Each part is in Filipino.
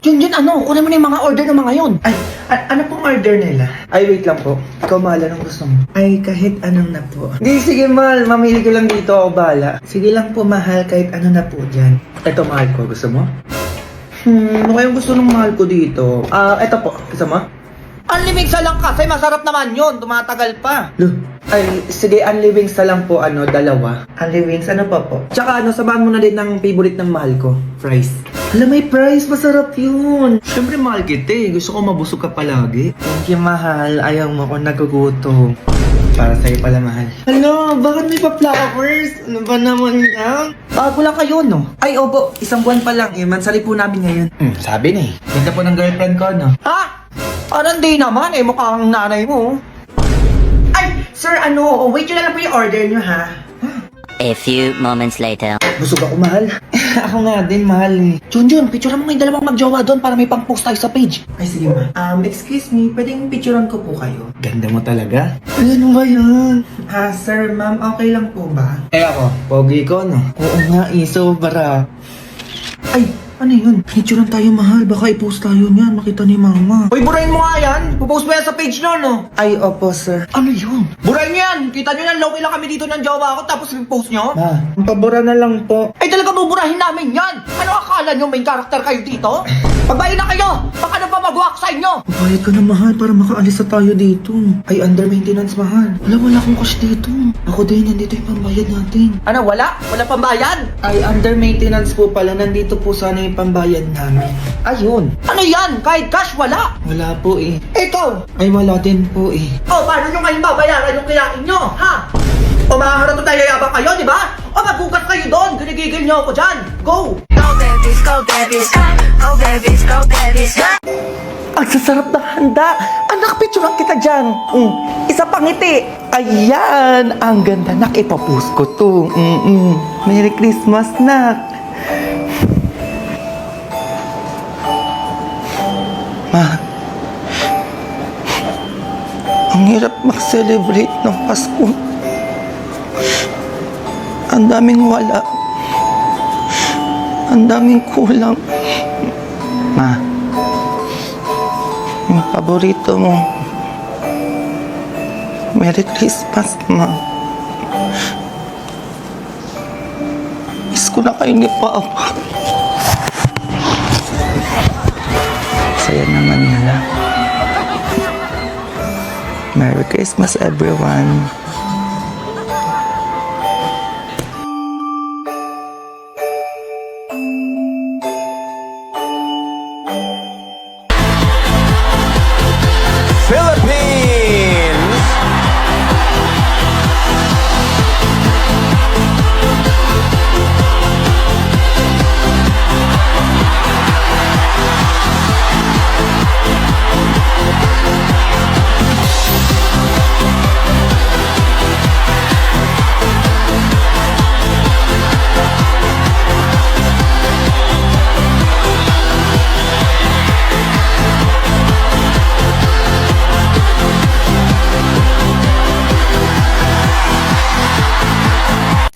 Yun, ano? Kunin mo na yung mga order ng mga yun. Ay, ano pong order nila? Ay, wait lang po. Ikaw, mahal, anong gusto mo? Ay, kahit anong na po. Di, sige, mahal. Mamili ko lang dito. Ako bahala. Sige lang po, mahal. Kahit ano na po dyan. Ito, mahal ko. Gusto mo? Ano kayong gusto ng mahal ko dito? Ito po. Gusto mo? Unlimigsa lang kasi masarap naman yun. Tumatagal pa. Lo. Ay, sige, unli wings na lang po, dalawa. Unli wings, ano pa po? Tsaka sabahan mo na din ng favorite ng mahal ko, fries. Hala, may fries, masarap yun. Siyempre, mahal kita eh. Gusto ko mabusog ka palagi. Thank you, mahal. Ayaw mo ako nagugutom. Para sa'yo pala, mahal. Hala, bakit may pa-flowers? Ano ba naman yan? Bago lang kayo, no? Ay, opo, isang buwan pa lang eh. Mansari po namin ngayon. Sabi na eh. Ganda po ng girlfriend ko, no? Ha? Parang di naman eh. Mukhang nanay mo. Ay, sir, wait nyo na lang po yung order nyo, ha? A few moments later. Busog ako, mahal. Ako nga din, mahal eh. Junjun, picture mo yung dalawang magjowa doon para may pang-post tayo sa page. Ay, sige ma. Excuse me, pwedeng picturean ko po kayo? Ganda mo talaga. Ay, ano ba yan? Sir, ma'am, okay lang po ba? Eh ako, pogi ko, no? Oo nga, sobra. Ay, ano yun? Picturean tayo, mahal. Baka i-post tayo niyan, makita ni mama. Uy, burahin mo nga yan. Pupost mo yan sa page nyo, no? Ay, opo, sir. Ano yun? Burahin nyo yan. Kita nyo yan, low lang kami dito ng jowa ko tapos i-post nyo. Ma, pabura na lang po. Ay talaga buburahin namin yan. Ano akala nyo main character kayo dito? Pagbayin na kayo. Baka na pa mag-walk sa inyo. Bayad ka na, mahal, para makaalis na tayo dito. Ay, under maintenance, mahal. Wala akong cash dito. Ako din, nandito yung pambayad natin. Ano, wala? Wala pambayad? Ay, under maintenance po pala. Nandito po sana yung pambayad namin. Ayun. Ano yan? Kahit cash, wala. Wala po eh. Ikaw. Ay, wala din po eh. O, paano nyo ngayon babayaran yung kinain nyo? Ha? O makakarato tayo yabang kayo, di ba? O magbukas kayo doon. Ginigigil nyo ako dyan. Go! Go babies, go babies, go babies, go babies. Ang sasarap na handa. Anak, picturean kita dyan. Isa pang ngiti. Ayan. Ang ganda, nak. Ipapost ko to. Merry Christmas, nak. Ma. Ang hirap mag-celebrate ng Pasko. Ang daming wala. Ang daming kulang. Ma. Yung paborito mo. Merry Christmas, ma. Miss ko na kayo ni Papa. Saya naman nila. Merry Christmas, everyone. Philippines!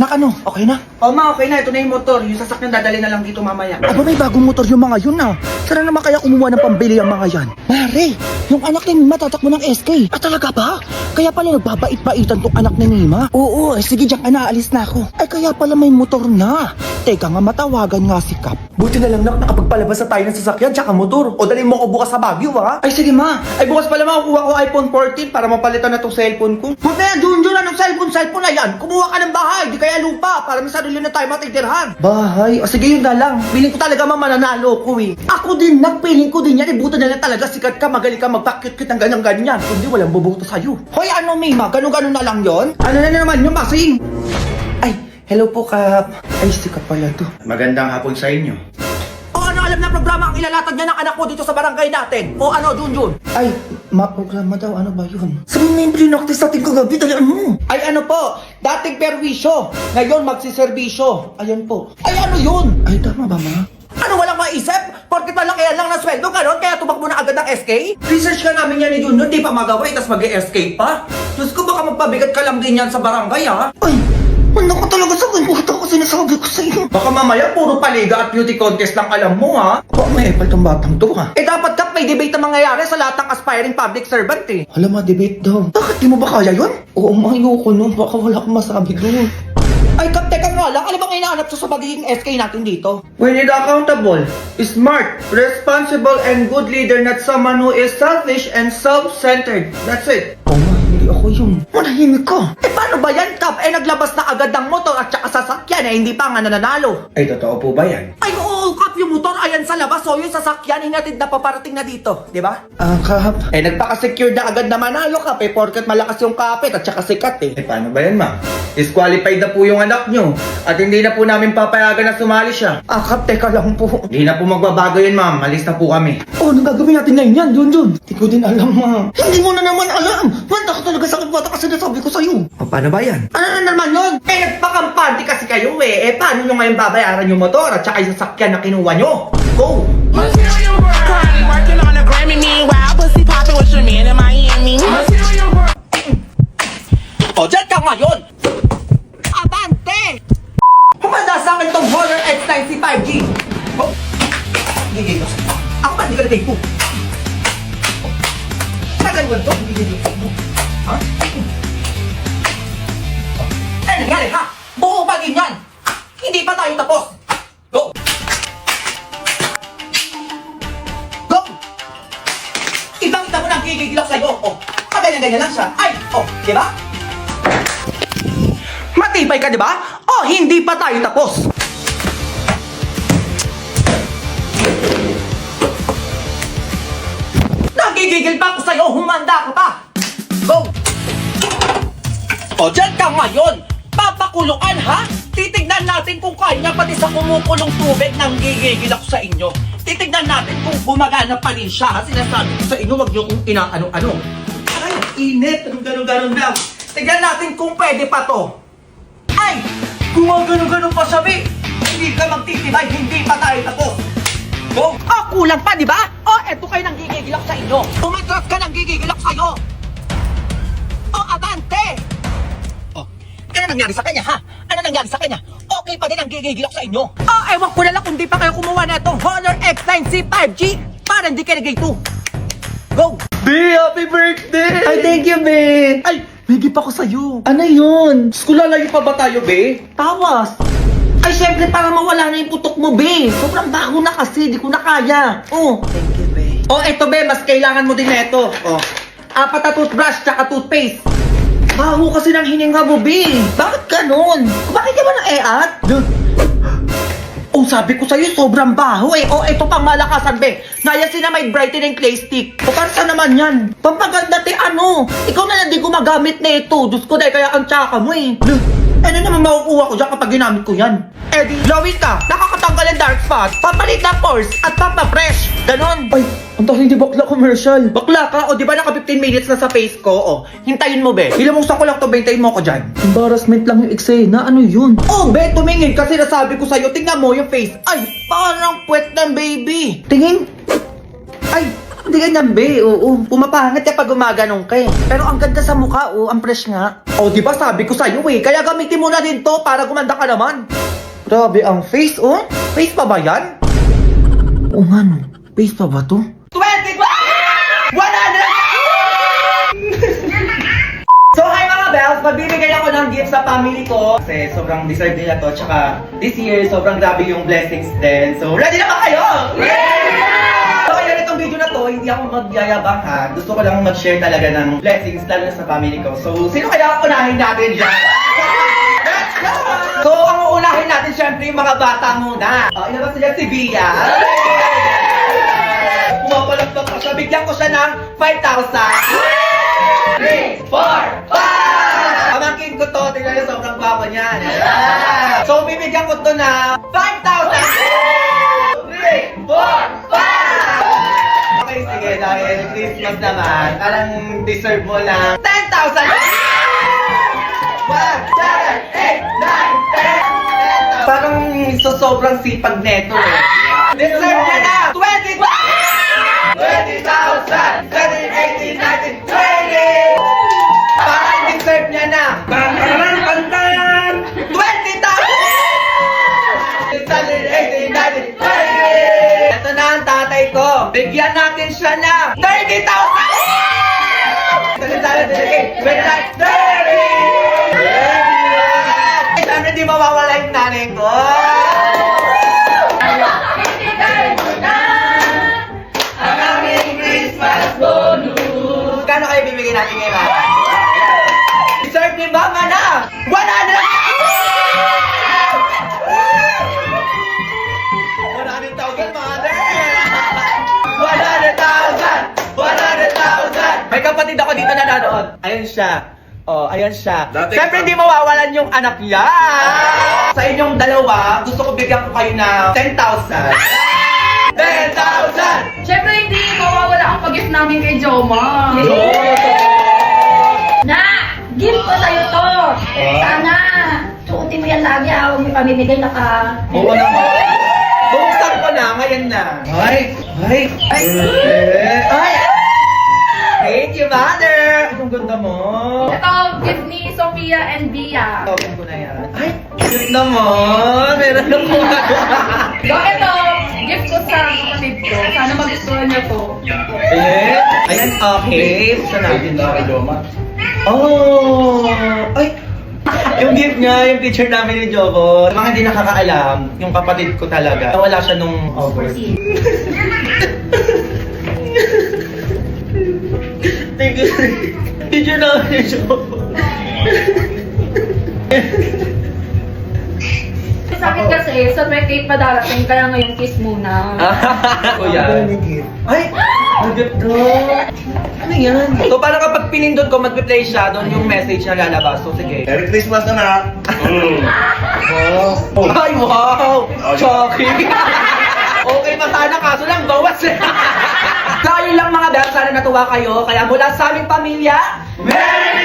Nak ano, okay na? O ma, okay na. Ito na yung motor. Yung sasakyan dadali na lang dito mamaya. Aba, may bagong motor yung mga yun na. Sana naman kaya kumuha ng pambili ang mga yan. Mare, yung anak ni Nima tatakbo ng SK. Ah, talaga ba? Kaya pala nagbabait-baitan tong anak ni Nima? Oo, sige diyan ka na, alis na ako. Ay, kaya pala may motor na. Teka nga, matawagan nga si Kap. Buti na lang nakapagpalabas na tayo ng sasakyan tsaka motor. O dali mo ako bukas sa Baguio, ha? Ay, sige ma. Ay, bukas pala makukuha ko iPhone 14 para mapalitan na tong cellphone ko. Huwag na yan, Junjun, anong cellphone na yan? Kumuha ka ng bahay, di kaya lupa, para may sarili na tayo matitirhan. Bahay? O sige, yun na lang. Piling ko talaga mananalo ko eh. Ako din, nagpiling ko din yan. Ibuto na lang talaga sikat ka, magaling ka magpa-cute-cute ng ganyan-ganyan. Hindi, walang bubuto sa'yo. Hoy, ano Mima? Ganun-ganun na lang yon? Ano na naman yung basing? Ay, hello po, Kap. Ay, si Kap pala to. Magandang hapon sa inyo. O ano alam na programa ang ilalatag niya ng anak mo dito sa barangay natin? O ano, Junjun? Ay, ma-programa daw. Ano ba yun? Sabihin mo yung pinaktis natin kagabi. Dalian mo. Ay ano po, dating perwisyo, ngayon magsiservisyo. Ayun po. Ay ano yun? Ay, tama ba, ma? Ano walang maisip? Porkit malaki lang na sweldo ganon, kaya tumakbo na agad ng SK? Research ka namin yan ni Junior, di pa magawa, tas mag-SK pa? Diyos ko, baka magpabigat ka lang din yan sa barangay, ha? Ay, Ano ko talaga sa kanya ko sinasabi ko sa iyo? Baka mamaya puro paliga at beauty contest lang alam mo ha. Baka may epal tong batang to ha. Eh dapat Kap may debate na mangyayari sa lahat ng aspiring public servant eh. Alam mo, debate daw. Bakit di mo ba kaya yun? Oo, ayoko nun. Baka wala akong masabi doon. Ay Kap, teka nga lang, ano bang hinahanap sa pagiging SK natin dito? We need accountable, smart, responsible, and good leader, not someone who is selfish and self-centered. That's it. Oo nga, hindi ako yun. Manahimik ka. Eh paano ba yan, Kap? Eh naglabas na agad ng motor at saka sasakyan eh, hindi pa nga nananalo. Ay, totoo po ba yan? Ay oo, Kap, yung motor ayan sa labas, so yung sasakyan hinatid na paparating na dito, di ba? Kap. Eh nagpaka-secure na agad na manalo, Kap, eh porket malakas yung kapit at saka sikat eh. Eh, paano ba yan, ma'am? Disqualified na po yung anak nyo at hindi na po namin papayagan na sumali siya. Kap, teka lang po. Hindi na po magbabago yun, ma'am. Malis na po kami. Oh, anong gagawin natin ngayon yan, Junjun? Hindi ko din alam, ma. Hindi mo na naman alam. Manda ka talaga sa bata kasi nasabi ko sa'yo. O, paano ba yan? Ano na naman yun? Eh nagpakampante kasi kayo eh. Eh paano nyo ngayon babayaran yung motor at saka yung sasakyan na kinuha nyo? Go! Material work. Currently working on a Grammy. Meanwhile, pussy popping with your man in Miami. Material work. O dyan ka ngayon! Abante! Humanda sa akin tong Honor X95G! Oh! Gigil ko. Ako ba hindi ka nagay po? Nagaliwan to? Gigil ko. Ha? Eh nangyari ha? Buo pa din yan! Hindi pa tayo tapos! Go! Go! Ibang-ita mo nang gigigilak sa'yo. Oh, ganyan-ganyan lang siya. Ay! Oh, di ba? Matibay ka, di ba? Oh, hindi pa tayo tapos. Nagigigil pa ako sa'yo, humanda ka pa. Go! O, dyan ka ngayon. Papakuluan, ha? Titignan natin kung kaya pati sa kumukulong tubig nang gigigil ako sa inyo. Titignan natin kung gumagana pa rin siya, ha? Sinasabi ko sa inyo, wag niyo kung inaano-ano. Ay, init. Ganun-ganun lang. Tignan natin kung pwede pa to. Ay! Gumagano-gano pa sabi! Hindi ka magtitibay, hindi pa tayo tapos! Go! Oh, kulang pa, di ba? Oh, eto kayo nang gigigilak sa inyo! Umatras ka nang gigigilak sa'yo! Oh, abante! Oh, ano nangyari sa kanya, ha? Ano nangyari sa kanya? Okay pa din ang gigigilak sa inyo! Oh, ewan ko na lang kung di pa kayo kumuha na itong Honor X9C5G para hindi kayo nag-2! Go! Be, happy birthday! Ay, thank you, be! Ay, May gift ako sa'yo. ano yun? Skulalayo pa ba tayo, be? Tawas. Ay, syempre, para mawala na yung putok mo, be. Sobrang bago na kasi, di ko na kaya. Oh. Thank you, babe. Oh, eto, be, mas kailangan mo din neto. Oh. 4 na toothbrush, tsaka toothpaste. Baho kasi ng hininga mo, be. Bakit ganun? Bakit ka ba na-eat? Oh, sabi ko sa'yo, sobrang baho eh. Oh, eto pang malakasan, be. Niacinamide brightening clay stick. O, para saan naman yan? Pampaganda, te, ano? Ikaw na lang di gumagamit na ito. Diyos ko, dahil kaya ang tsaka mo eh. Ano naman makukuha ko dyan kapag ginamit ko yan? Eh di, glowing ka, nakakatanggal ng dark spot, papalit ng pores, at papafresh. Ganon. Ay, ang dahil hindi bakla commercial. Bakla ka, o di ba naka 15 minutes na sa face ko? O, hintayin mo, be. Ilamusan ko lang to, be, hintayin mo ko dyan. Embarrassment lang yung eksena. Ano yun? Oh, be, tumingin kasi nasabi ko sa'yo, tingnan mo yung face. Ay, parang puwet ng baby. Tingin. Ay, hindi ganyan, be. Oo, pumapangit ka pag gumaganong ka eh. Pero ang ganda sa mukha, oh, ang fresh nga. Oh, di ba sabi ko sa'yo eh, kaya gamitin mo na din to para gumanda ka naman. Grabe ang face, oh. Face pa ba yan? Oo nga no. Face pa ba to? 20! 100! So hi mga bells, magbibigay ako ng gift sa family ko kasi sobrang deserve nila to, tsaka this year sobrang grabe yung blessings din. So ready na ba kayo? So kaya nitong video na to, hindi ako magyayabang ha. Gusto ko lang mag-share talaga ng blessings lalo na sa family ko. So sino kaya ang unahin natin dyan? Let's go! So ang uunahin natin syempre yung mga bata muna. Ilabas nila si Bia. Pumapalagpak pa siya, bigyan ko siya ng 5,000. 3, 4, 5! Pamangkin ko to, tingnan niyo, sobrang guwapo niyan. So, bibigyan ko to na 5,000! 3, 4, 5! Okay, sige, dahil Christmas naman, parang deserve mo lang 10,000! 1, 7, 8, 9, 10! Parang sobrang sipag neto eh. Deserve niya na 20,000! 20,000! 17, 18, 19, 20! Parang deserve niya na! Pantaran! Bigyan natin siya ng 30,000! Wait lang, 30! Siyempre di mawawala yung nanay ko. Ang aming Christmas bonus. Kano kayo bibigyan natin ngayon, Mama? Deserve ni Mama na 100,000! 100,000, Mother! 100,000! 100,000! May kapatid ako dito na nanood. Ayun siya. Oh, ayun siya. Siyempre hindi mawawalan yung anak niya. Sa inyong dalawa, gusto ko bigyan ko kayo ng 10,000. 10,000! Siyempre, hindi mawawala ang pag-gift namin kay Joma. Na! Gift ko sa'yo to! Sana, suotin mo yan lagi, huwag mo pamimigay na ka. Oo naman. Buksan ko na, ngayon na. Ay! Ay! Ay! Ay! Thank you, Mother! Ang ganda mo. Ito, gift ni Sofia and Bia. Open ko na yan. Ay! Cute naman! Meron na po. So, ito, gift ko sa kapatid ko. Sana magustuhan niyo to. Ayan, okay. Buksan natin na kay Joma. Oh! Ay! Yung gift niya, yung picture namin ni Jobo. Mga hindi nakakaalam, yung kapatid ko talaga. Nawala siya nung August. Thank you. Picture namin ni Jobo. Sa akin kasi, sa birthday pa darating, kaya ngayon kiss muna. Kuya. Ay! Ang ganda! Ano yan? So, parang kapag pinindot ko, mag-replay siya, doon yung message na lalabas. So, sige. Merry Christmas na. Ay, wow! Chucky! Okay pa sana, kaso lang bawas eh. So, yun lang mga bel, sana natuwa kayo. Kaya mula sa aming pamilya, Merry